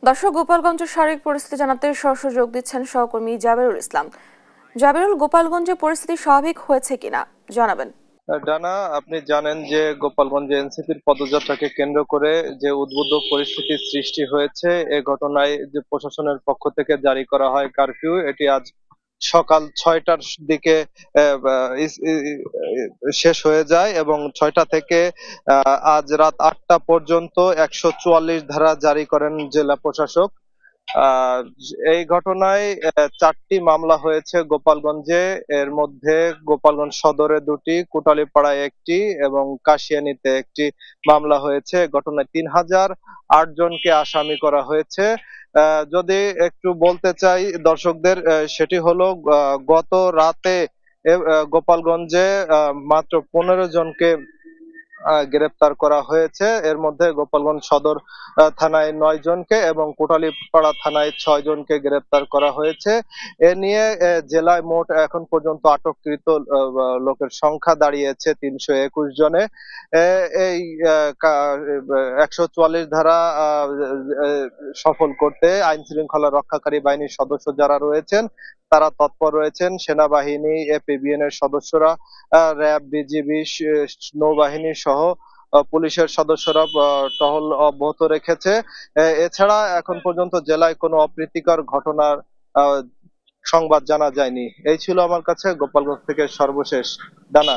দর্শক, গোপালগঞ্জের সার্বিক পরিস্থিতি জানাতে সরাসরি যোগ দিচ্ছেন সহকর্মী জাবেরুল ইসলাম। জাবেরুল, গোপালগঞ্জে পরিস্থিতি স্বাভাবিক হয়েছে কিনা জানাবেন। ডানা, আপনি জানেন যে গোপালগঞ্জে এনসিপির পদযাত্রাকে কেন্দ্র করে যে উদ্বুদ্ধ পরিস্থিতির সৃষ্টি হয়েছে, এ ঘটনায় যে প্রশাসনের পক্ষ থেকে জারি করা হয় কারফিউ, এটি আজ সকাল 6টার দিকে শেষ হয়ে যায় এবং 6টা থেকে আজ রাত 8টা পর্যন্ত 144 ধারা জারি করেন জেলা প্রশাসক। আহ এই ঘটনায় 4টি মামলা হয়েছে গোপালগঞ্জে। এর মধ্যে গোপালগঞ্জ সদরে 2টি, কোটালীপাড়ায় 1টি এবং কাশিয়ানীতে 1টি মামলা হয়েছে। ঘটনায় 3008 জনকে আসামি করা হয়েছে। যদি একটু বলতে চাই দর্শকদের, সেটি হলো গত রাতে গোপালগঞ্জে মাত্র 15 জনকে গ্রেপ্তার করা হয়েছে। এর মধ্যে গোপালগঞ্জ সদর থানায় 9 জনকে এবং কোটালীপাড়া থানায় 6 জনকে গ্রেপ্তার করা হয়েছে। এ নিয়ে জেলায় মোট এখন পর্যন্ত আটককৃত লোকের সংখ্যা দাঁড়িয়েছে 321 জনে। এই 144 ধারা সফল করতে আইন শৃঙ্খলা রক্ষাকারী বাহিনীর সদস্য যারা রয়েছেন তারা তৎপর রয়েছেন। সেনাবাহিনী, এপিবিএন এর সদস্যরা, র্যাব, বিজিবি, নৌবাহিনী সহ পুলিশের সদস্যরা টহল অব্যাহত রেখেছে। এছাড়া এখন পর্যন্ত জেলায় কোনো অপ্রীতিকর ঘটনার সংবাদ জানা যায়নি। এই ছিল আমার কাছে গোপালগঞ্জ থেকে সর্বশেষ। ডানা।